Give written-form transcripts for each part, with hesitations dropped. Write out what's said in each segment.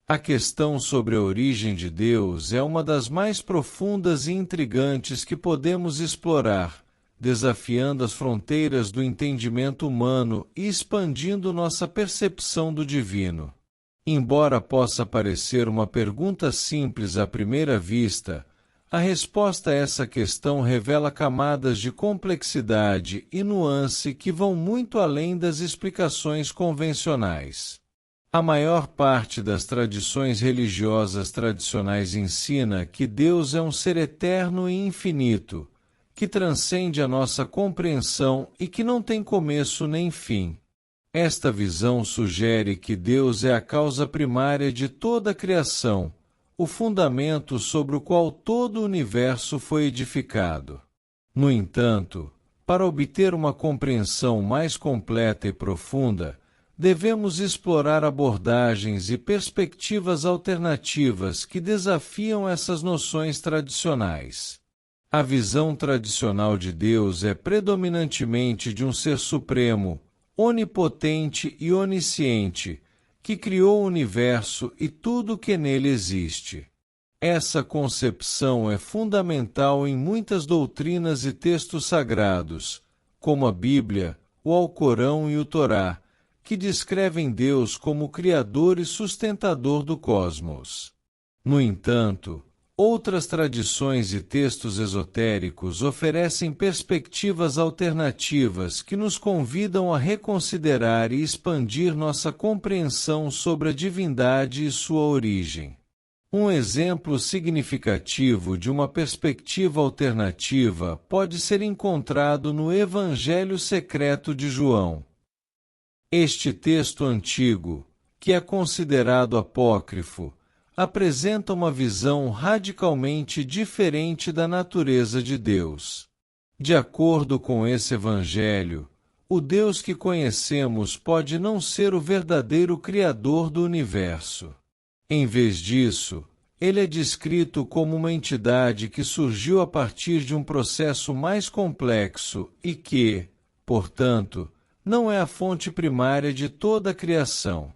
A questão sobre a origem de Deus é uma das mais profundas e intrigantes que podemos explorar, desafiando as fronteiras do entendimento humano e expandindo nossa percepção do divino. Embora possa parecer uma pergunta simples à primeira vista, a resposta a essa questão revela camadas de complexidade e nuance que vão muito além das explicações convencionais. A maior parte das tradições religiosas tradicionais ensina que Deus é um ser eterno e infinito, que transcende a nossa compreensão e que não tem começo nem fim. Esta visão sugere que Deus é a causa primária de toda a criação, o fundamento sobre o qual todo o universo foi edificado. No entanto, para obter uma compreensão mais completa e profunda, devemos explorar abordagens e perspectivas alternativas que desafiam essas noções tradicionais. A visão tradicional de Deus é predominantemente de um ser supremo, onipotente e onisciente, que criou o universo e tudo o que nele existe. Essa concepção é fundamental em muitas doutrinas e textos sagrados, como a Bíblia, o Alcorão e o Torá, que descrevem Deus como Criador e sustentador do cosmos. No entanto, outras tradições e textos esotéricos oferecem perspectivas alternativas que nos convidam a reconsiderar e expandir nossa compreensão sobre a divindade e sua origem. Um exemplo significativo de uma perspectiva alternativa pode ser encontrado no Evangelho Secreto de João. Este texto antigo, que é considerado apócrifo, apresenta uma visão radicalmente diferente da natureza de Deus. De acordo com esse Evangelho, o Deus que conhecemos pode não ser o verdadeiro Criador do universo. Em vez disso, ele é descrito como uma entidade que surgiu a partir de um processo mais complexo e que, portanto, não é a fonte primária de toda a criação.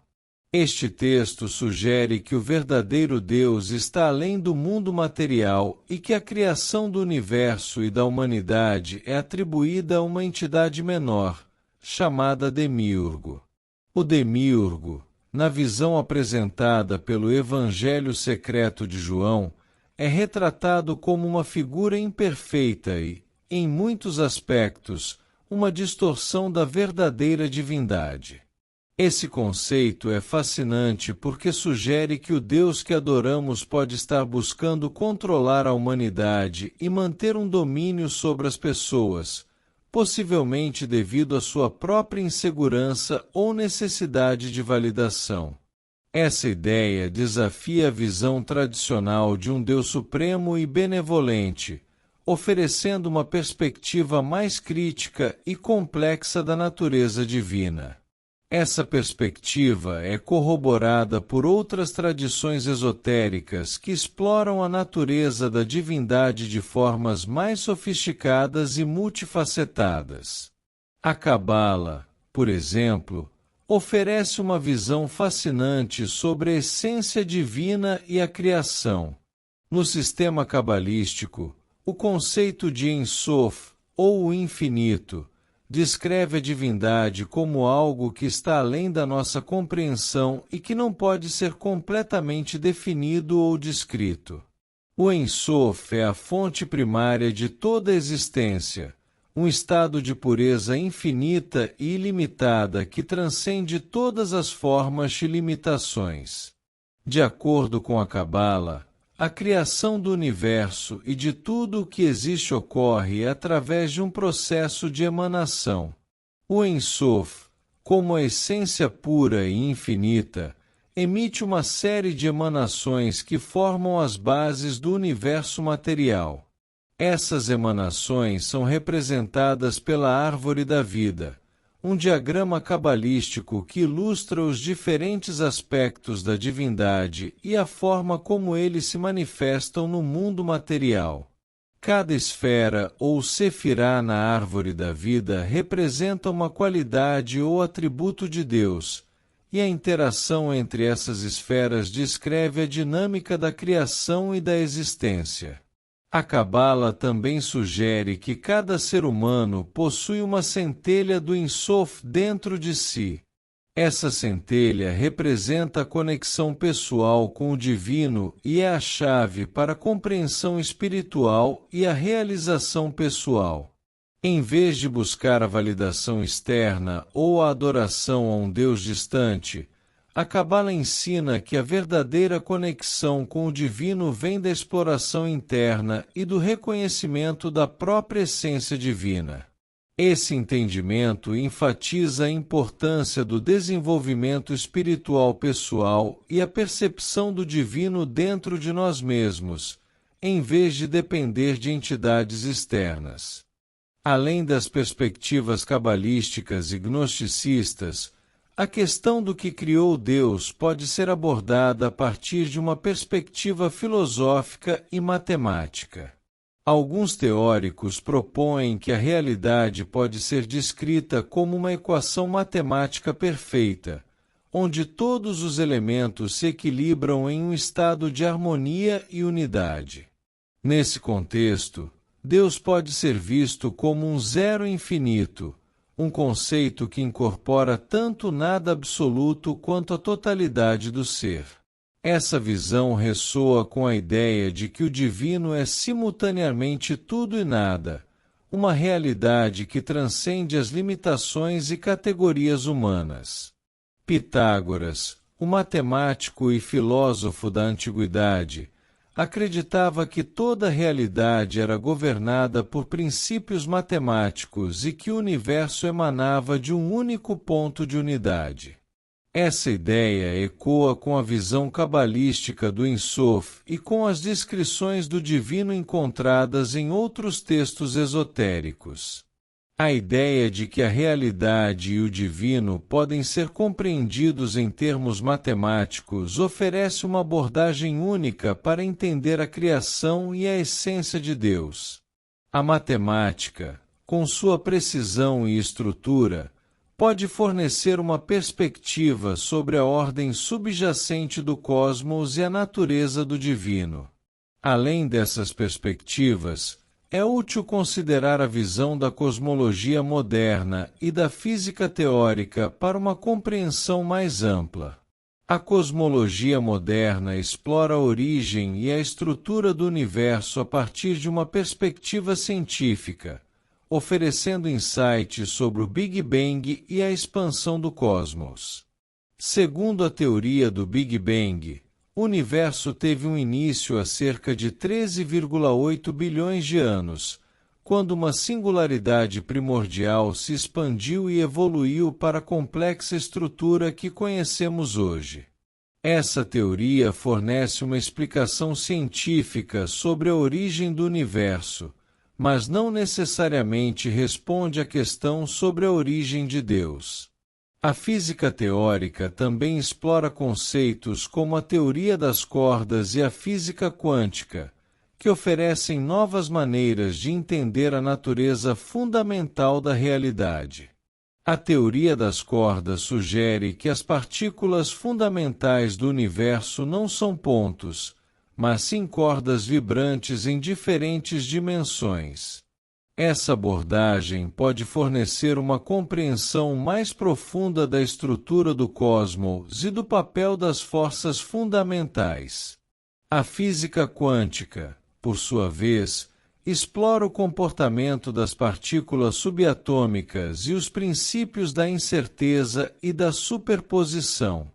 Este texto sugere que o verdadeiro Deus está além do mundo material e que a criação do universo e da humanidade é atribuída a uma entidade menor, chamada Demiurgo. O Demiurgo, na visão apresentada pelo Evangelho Secreto de João, é retratado como uma figura imperfeita e, em muitos aspectos, uma distorção da verdadeira divindade. Esse conceito é fascinante porque sugere que o Deus que adoramos pode estar buscando controlar a humanidade e manter um domínio sobre as pessoas, possivelmente devido à sua própria insegurança ou necessidade de validação. Essa ideia desafia a visão tradicional de um Deus supremo e benevolente, oferecendo uma perspectiva mais crítica e complexa da natureza divina. Essa perspectiva é corroborada por outras tradições esotéricas que exploram a natureza da divindade de formas mais sofisticadas e multifacetadas. A Cabala, por exemplo, oferece uma visão fascinante sobre a essência divina e a criação. No sistema cabalístico, o conceito de Ein Sof, ou o infinito, descreve a divindade como algo que está além da nossa compreensão e que não pode ser completamente definido ou descrito. O Ein Sof é a fonte primária de toda a existência, um estado de pureza infinita e ilimitada que transcende todas as formas e limitações. De acordo com a Cabala, a criação do universo e de tudo o que existe ocorre através de um processo de emanação. O Ein Sof, como a essência pura e infinita, emite uma série de emanações que formam as bases do universo material. Essas emanações são representadas pela árvore da vida, um diagrama cabalístico que ilustra os diferentes aspectos da divindade e a forma como eles se manifestam no mundo material. Cada esfera ou sefirá na árvore da vida representa uma qualidade ou atributo de Deus, e a interação entre essas esferas descreve a dinâmica da criação e da existência. A Cabala também sugere que cada ser humano possui uma centelha do Ein Sof dentro de si. Essa centelha representa a conexão pessoal com o divino e é a chave para a compreensão espiritual e a realização pessoal. Em vez de buscar a validação externa ou a adoração a um Deus distante, a Cabala ensina que a verdadeira conexão com o divino vem da exploração interna e do reconhecimento da própria essência divina. Esse entendimento enfatiza a importância do desenvolvimento espiritual pessoal e a percepção do divino dentro de nós mesmos, em vez de depender de entidades externas. Além das perspectivas cabalísticas e gnosticistas, a questão do que criou Deus pode ser abordada a partir de uma perspectiva filosófica e matemática. Alguns teóricos propõem que a realidade pode ser descrita como uma equação matemática perfeita, onde todos os elementos se equilibram em um estado de harmonia e unidade. Nesse contexto, Deus pode ser visto como um zero infinito, um conceito que incorpora tanto o nada absoluto quanto a totalidade do ser. Essa visão ressoa com a ideia de que o divino é simultaneamente tudo e nada, uma realidade que transcende as limitações e categorias humanas. Pitágoras, o matemático e filósofo da antiguidade, acreditava que toda a realidade era governada por princípios matemáticos e que o universo emanava de um único ponto de unidade. Essa ideia ecoa com a visão cabalística do Ein Sof e com as descrições do divino encontradas em outros textos esotéricos. A ideia de que a realidade e o divino podem ser compreendidos em termos matemáticos oferece uma abordagem única para entender a criação e a essência de Deus. A matemática, com sua precisão e estrutura, pode fornecer uma perspectiva sobre a ordem subjacente do cosmos e a natureza do divino. Além dessas perspectivas, é útil considerar a visão da cosmologia moderna e da física teórica para uma compreensão mais ampla. A cosmologia moderna explora a origem e a estrutura do universo a partir de uma perspectiva científica, oferecendo insights sobre o Big Bang e a expansão do cosmos. Segundo a teoria do Big Bang, o universo teve um início há cerca de 13,8 bilhões de anos, quando uma singularidade primordial se expandiu e evoluiu para a complexa estrutura que conhecemos hoje. Essa teoria fornece uma explicação científica sobre a origem do universo, mas não necessariamente responde à questão sobre a origem de Deus. A física teórica também explora conceitos como a teoria das cordas e a física quântica, que oferecem novas maneiras de entender a natureza fundamental da realidade. A teoria das cordas sugere que as partículas fundamentais do universo não são pontos, mas sim cordas vibrantes em diferentes dimensões. Essa abordagem pode fornecer uma compreensão mais profunda da estrutura do cosmos e do papel das forças fundamentais. A física quântica, por sua vez, explora o comportamento das partículas subatômicas e os princípios da incerteza e da superposição.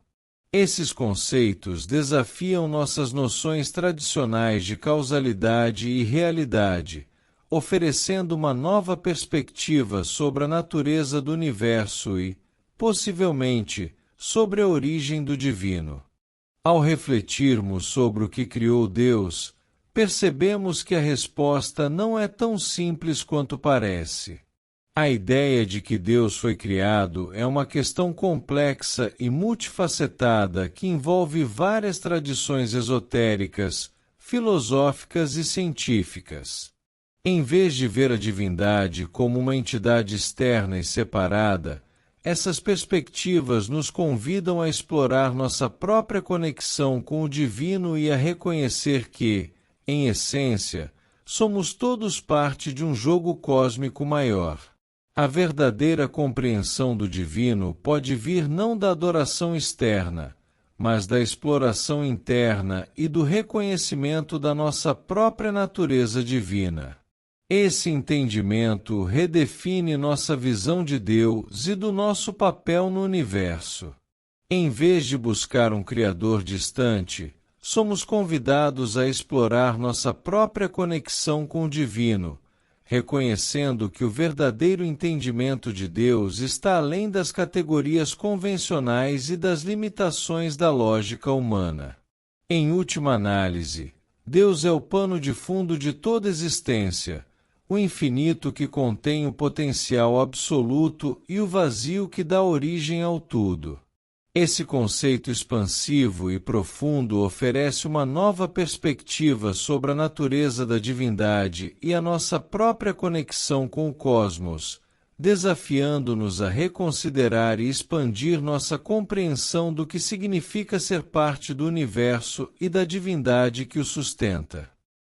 Esses conceitos desafiam nossas noções tradicionais de causalidade e realidade, oferecendo uma nova perspectiva sobre a natureza do universo e, possivelmente, sobre a origem do divino. Ao refletirmos sobre o que criou Deus, percebemos que a resposta não é tão simples quanto parece. A ideia de que Deus foi criado é uma questão complexa e multifacetada que envolve várias tradições esotéricas, filosóficas e científicas. Em vez de ver a divindade como uma entidade externa e separada, essas perspectivas nos convidam a explorar nossa própria conexão com o divino e a reconhecer que, em essência, somos todos parte de um jogo cósmico maior. A verdadeira compreensão do divino pode vir não da adoração externa, mas da exploração interna e do reconhecimento da nossa própria natureza divina. Esse entendimento redefine nossa visão de Deus e do nosso papel no universo. Em vez de buscar um Criador distante, somos convidados a explorar nossa própria conexão com o divino, reconhecendo que o verdadeiro entendimento de Deus está além das categorias convencionais e das limitações da lógica humana. Em última análise, Deus é o pano de fundo de toda existência, o infinito que contém o potencial absoluto e o vazio que dá origem ao tudo. Esse conceito expansivo e profundo oferece uma nova perspectiva sobre a natureza da divindade e a nossa própria conexão com o cosmos, desafiando-nos a reconsiderar e expandir nossa compreensão do que significa ser parte do universo e da divindade que o sustenta.